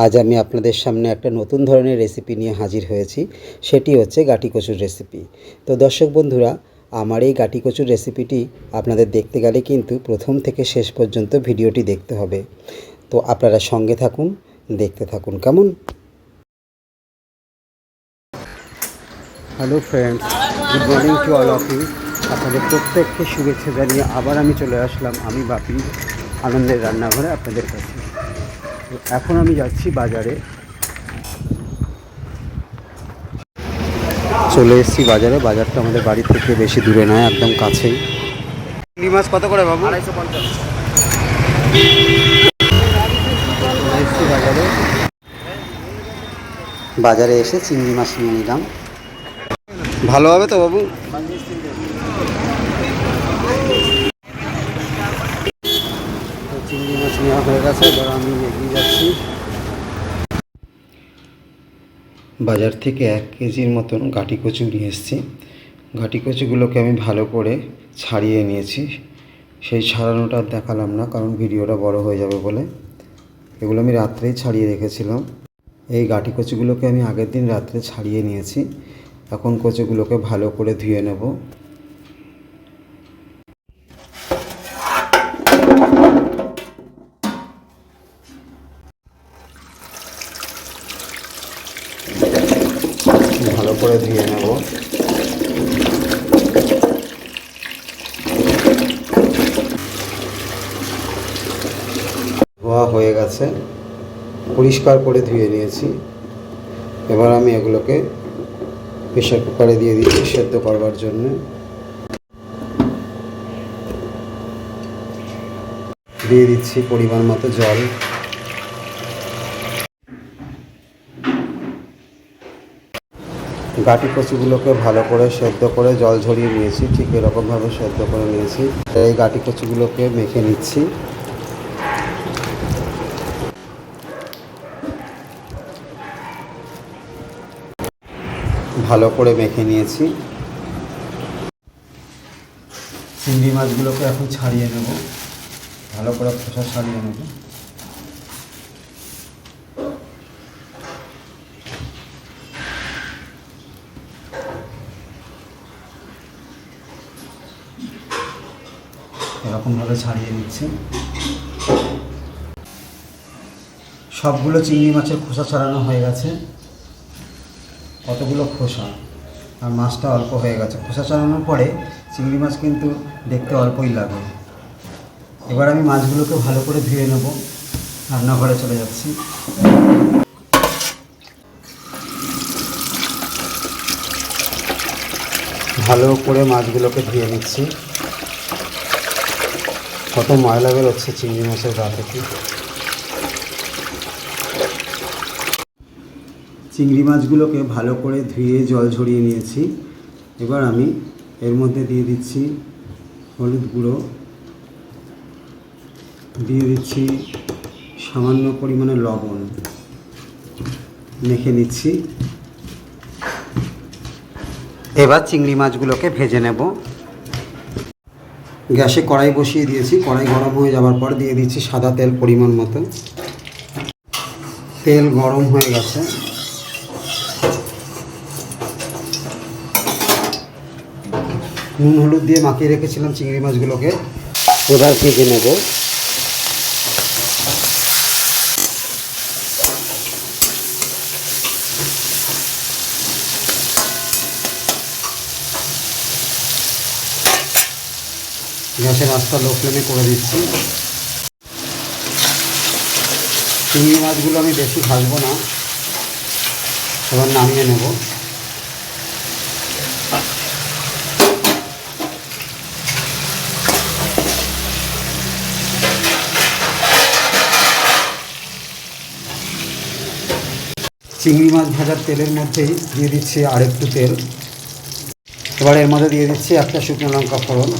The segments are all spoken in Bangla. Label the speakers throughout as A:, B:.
A: আজ আমি আপনাদের সামনে একটা নতুন ধরনের রেসিপি নিয়ে হাজির হয়েছি। সেটি হচ্ছে গাটি কচুর রেসিপি। তো দর্শক বন্ধুরা, আমার এই গাটি কচুর রেসিপিটি আপনাদের দেখতে গেলে কিন্তু প্রথম থেকে শেষ পর্যন্ত ভিডিওটি দেখতে হবে। তো আপনারা সঙ্গে থাকুন, দেখতে থাকুন। কেমন? Hello friends, good morning to all of you. আপনাদের প্রত্যেককে শুভেচ্ছা জানিয়ে আবার আমি চলে আসলাম আমি বাপি আনন্দের রান্নাঘরে আপনাদের কাছে। তো এখন আমি যাচ্ছি বাজারে, চলে এসেছি বাজারে। বাজারটা আমাদের বাড়ি থেকে বেশি দূরে নয়, একদম কাছেই। চিংড়ি মাছ কত করে বাবু?
B: 250।
A: এসেছি বাজারে, বাজারে এসে চিংড়ি মাছ নিয়ে নিলাম। ভালো হবে তো বাবু? তো চিংড়ি মাছ নেওয়া হয়ে গেছে, এবার আমি এগিয়ে যাচ্ছি। বাজার থেকে 1 কেজির মতন গাটি কচু নিয়ে এসেছি। গাটি কচুগুলোকে আমি ভালো করে ছাড়িয়ে নিয়েছি। সেই ছাড়ানোটা দেখালাম না, কারণ ভিডিওটা বড় হয়ে যাবে বলে। এগুলো আমি রাত্রেই ছাড়িয়ে রেখেছিলাম। এই গাটি কচুগুলোকে আমি আগের দিন রাত্রে ছাড়িয়ে নিয়েছি। এখন কচুগুলোকে ভালো করে ধুয়ে নেব। ভালো করে ধুয়ে নেব। ধোয়া হয়ে গেছে, পরিষ্কার করে ধুয়ে নিয়েছি। এবার আমি এগুলোকে প্রেসার কুকারে দিয়ে দিচ্ছি সেদ্ধ করবার জন্য। দিয়ে দিচ্ছি পরিমাণ মতো জল। গাটি কচুগুলোকে ভালো করে সেদ্ধ করে জল ঝরিয়ে নিয়েছি, ঠিক এরকমভাবে সেদ্ধ করে নিয়েছি। এই গাটি কচুগুলোকে মেখে নিচ্ছি। ভালো করে মেখে নিয়েছি। চিংড়ি মাছগুলোকে এখন ছাড়িয়ে নেব, ভালো করে খোসা ছাড়িয়ে নেব। এরকমভাবে ছাড়িয়ে নিচ্ছি। সবগুলো চিংড়ি মাছের খোসা ছাড়ানো হয়ে গেছে। কতগুলো খোসা, আর মাছটা অল্প হয়ে গেছে। খোসা ছাড়ানোর পরে চিংড়ি মাছ কিন্তু দেখতে অল্পই লাগে। এবার আমি মাছগুলোকে ভালো করে ধুয়ে নেব। রান্নাঘরে চলে যাচ্ছি। ভালো করে মাছগুলোকে ধুয়ে নিচ্ছি। কত ময়লা বেরোচ্ছে চিংড়ি মাছের গা থেকে। চিংড়ি মাছগুলোকে ভালো করে ধুয়ে জল ঝরিয়ে নিয়েছি। এবার আমি এর মধ্যে দিয়ে দিচ্ছি হলুদ গুঁড়ো, দিয়ে দিচ্ছি সামান্য পরিমাণে লবণ, মেখে নিচ্ছি। এবার চিংড়ি মাছগুলোকে ভেজে নেব। গ্যাসে কড়াই বসিয়ে দিয়েছি। কড়াই গরম হয়ে যাওয়ার পর দিয়ে দিচ্ছি সাদা তেল পরিমাণ মতো। তেল গরম হয়ে গেছে। নুন হলুদ দিয়ে মাখিয়ে রেখেছিলাম চিংড়ি মাছগুলোকে, এবার ভেজে নেব। গ্যাসের আঁচটা লো ফ্লেমে করে দিচ্ছি। চিংড়ি মাছগুলো আমি বেশি ভাজবো না, এবার নামিয়ে নেব। চিংড়ি মাছ ভাজার তেলের মধ্যেই দিয়ে দিচ্ছি আরেকটু তেল। এবার এর মধ্যে দিয়ে দিচ্ছি একটা শুকনো লঙ্কা ফোড়ন,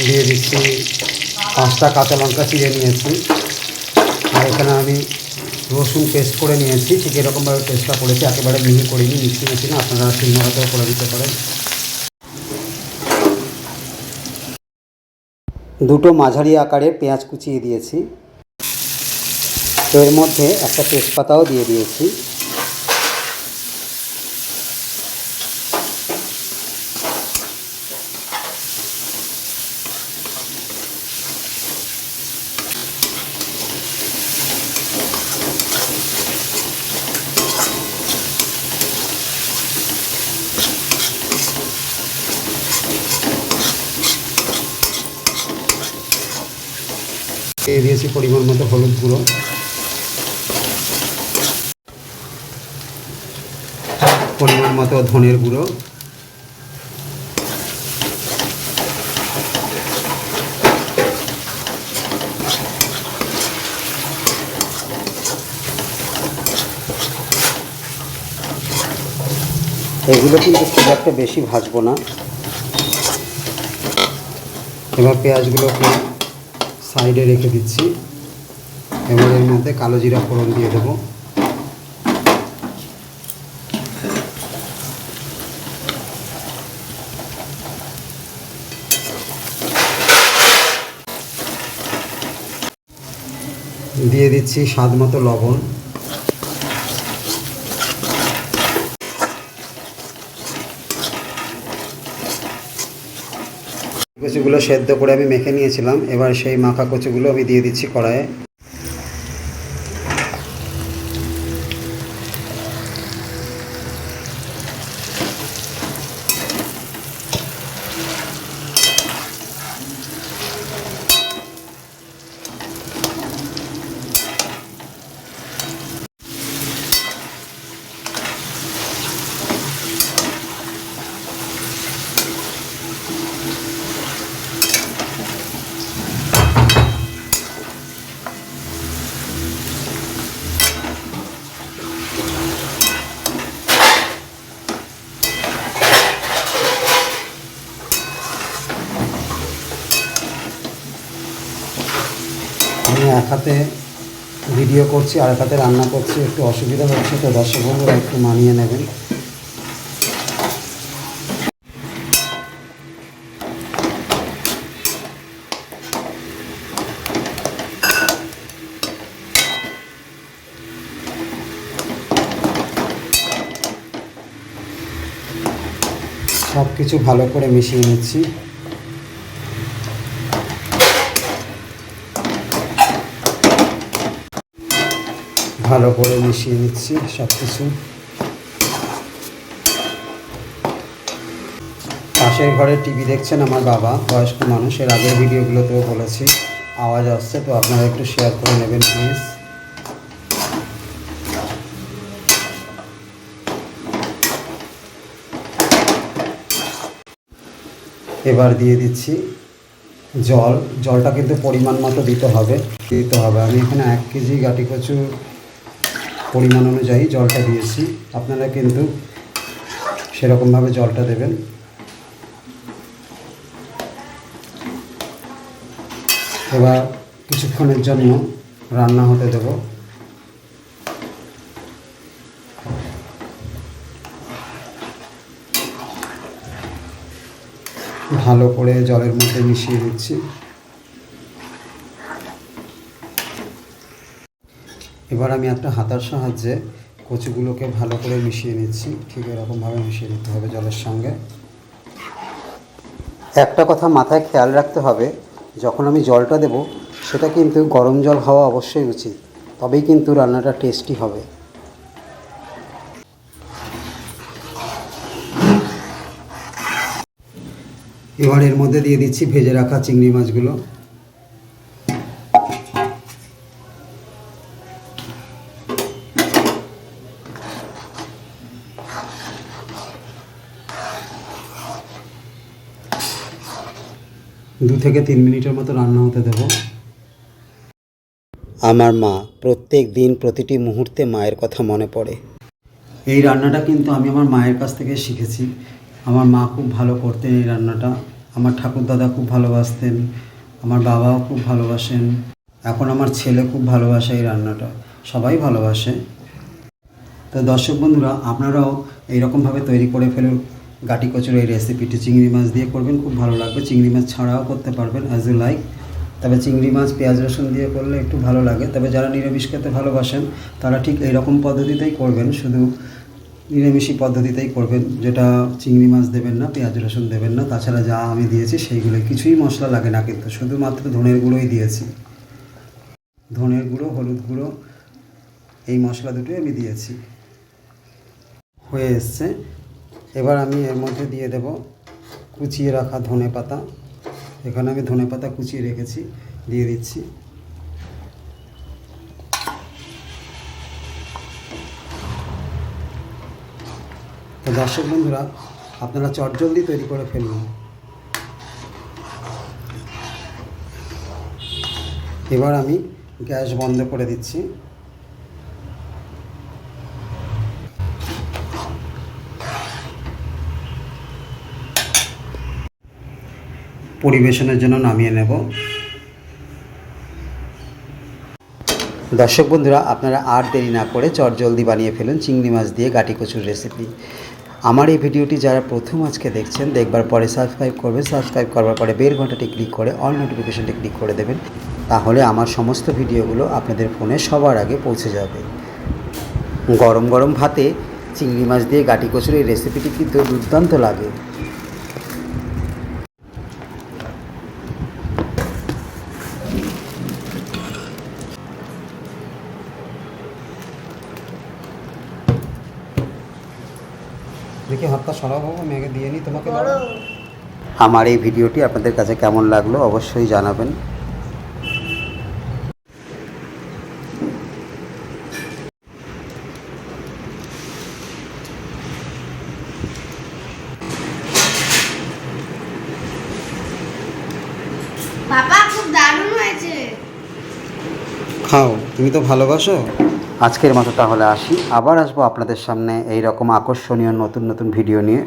A: দিয়ে দিচ্ছি 5টা কাঁচা লঙ্কা চিড়ে নিয়েছি। আর এখানে আমি
B: রসুন পেস্ট করে নিয়েছি, ঠিক এরকমভাবে পেস্টটা করেছি, একেবারে মিহি করিনি, মিক্সি মেশিনে, আপনারা শিলনোড়াতেও করে দিতে পারেন। দুটো মাঝারি আকারের পেঁয়াজ কুচিয়ে দিয়েছি, এর মধ্যে একটা তেজপাতাও দিয়ে দিয়েছি। দিয়ে দিয়েছি পরিমাণ মতো হলুদ গুঁড়ো, পরিমাণ মতো ধনের গুঁড়ো, এগুলো কিন্তু খুব একটা বেশি ভাজবো না। এবার পেঁয়াজগুলোকে সাইডে রেখে দিচ্ছি। এবার এর মধ্যে কালো জিরা ফোড়ন দিয়ে দেবো। দিয়ে দিচ্ছি স্বাদ মতো লবণ। কচুগুলো সেদ্ধ করে আমি মেখে নিয়েছিলাম, এবার সেই মাখা কচুগুলো আমি দিয়ে দিচ্ছি কড়াইয়ে। আমি এক হাতে ভিডিও করছি আর এক হাতে রান্না করছি, একটু অসুবিধা হচ্ছে, তো দর্শক বন্ধুরা একটু মানিয়ে নেবেন। সব কিছু ভালো করে মিশিয়ে নিচ্ছি। ভালো করে মিশিয়ে নিচ্ছি সব কিছু। পাশের ঘরে টিভি দেখছেন আমার বাবা, বয়স্ক মানুষ, এর আগের ভিডিওগুলোতেও বলেছি আওয়াজ আসছে, তো আপনারা একটু শেয়ার করে নেবেন প্লিজ। এবার দিয়ে দিচ্ছি জলটা কিন্তু পরিমাণ মতো দিতে হবে। আমি এখানে 1 কেজি গাটি কচু পরিমাণ অনুযায়ী জলটা দিয়েছি, আপনারা কিন্তু সেরকমভাবে জলটা দেবেন। এবার কিছুক্ষণের জন্য রান্না হতে দেব। ভালো করে জলের মধ্যে মিশিয়ে দিচ্ছি। এবার আমি একটা হাতার সাহায্যে কচুগুলোকে ভালো করে মিশিয়ে নিচ্ছি, ঠিক এরকমভাবে মিশিয়ে নিতে হবে জলের সঙ্গে। একটা কথা মাথায় খেয়াল রাখতে হবে, যখন আমি জলটা দেব সেটা কিন্তু গরম জল হওয়া অবশ্যই উচিত, তবেই কিন্তু রান্নাটা টেস্টি হবে। এবার এর মধ্যে দিয়ে দিচ্ছি ভেজে রাখা চিংড়ি মাছগুলো। দু থেকে 3 মিনিটের মতো রান্না হতে দেব। আমার মা, প্রত্যেক দিন প্রতিটি মুহূর্তে মায়ের কথা মনে পড়ে। এই রান্নাটা কিন্তু আমি আমার মায়ের কাছ থেকে শিখেছি। আমার মা খুব ভালো করতেন এই রান্নাটা, আমার ঠাকুরদাদা খুব ভালোবাসতেন, আমার বাবাও খুব ভালোবাসেন, এখন আমার ছেলে খুব ভালোবাসে এই রান্নাটা। সবাই ভালোবাসে। তো দর্শক বন্ধুরা, আপনারাও এইরকমভাবে তৈরি করে ফেলুন গাটি কচুর এই রেসিপিটি। চিংড়ি মাছ দিয়ে করবেন, খুব ভালো লাগবে। চিংড়ি মাছ ছাড়াও করতে পারবেন, অ্যাজ ইউ লাইক। তবে চিংড়ি মাছ পেঁয়াজ রসুন দিয়ে করলে একটু ভালো লাগে। তবে যারা নিরামিষ খেতে ভালোবাসেন তারা ঠিক এইরকম পদ্ধতিতেই করবেন, শুধু নিরামিষই পদ্ধতিতেই করবেন, যেটা চিংড়ি মাছ দেবেন না, পেঁয়াজ রসুন দেবেন না। তাছাড়া যা আমি দিয়েছি সেইগুলো, কিছুই মশলা লাগে না, কিন্তু শুধুমাত্র ধনের গুঁড়োই দিয়েছি। ধনের গুঁড়ো, হলুদ গুঁড়ো, এই মশলা দুটোই আমি দিয়েছি। হয়ে এসছে। এবার আমি এর মধ্যে দিয়ে দেব কুচিয়ে রাখা ধনে পাতা। এখানে আমি ধনে পাতা কুচিয়ে রেখেছি, দিয়ে দিচ্ছি। তো দর্শক বন্ধুরা, আপনারা চটজলদি তৈরি করে ফেলুন। এবার আমি গ্যাস বন্ধ করে দিচ্ছি। পরিবেশনের জন্য নামিয়ে নেব। দর্শক বন্ধুরা, আপনারা আর দেরি না করে চটজলদি বানিয়ে ফেলুন চিংড়ি মাছ দিয়ে গাটি কচুর রেসিপি। আমার এই ভিডিওটি যারা প্রথম আজকে দেখছেন, দেখবার পরে সাবস্ক্রাইব করবেন, সাবস্ক্রাইব করবার পরে বেল ঘন্টাটি ক্লিক করে অল নোটিফিকেশনটি ক্লিক করে দেবেন। তাহলে আমার সমস্ত ভিডিওগুলো আপনাদের ফোনে সবার আগে পৌঁছে যাবে। গরম গরম ভাতে চিংড়ি মাছ দিয়ে গাটি কচুর এই রেসিপিটি কিন্তু দুর্দান্ত লাগে। দেখি হাতটা সরাবো, আমি আগে দিয়ে নিই তোমাকে। আমার এই ভিডিওটি আপনাদের কাছে কেমন লাগলো অবশ্যই জানাবেন।
C: বাবা খুব দারুণ হয়েছে।
B: খাও, তুমি তো ভালোবাসো। আজকের মতো তাহলে আসি, আবার আসবো আপনাদের সামনে এই রকম আকর্ষণীয় নতুন নতুন ভিডিও নিয়ে।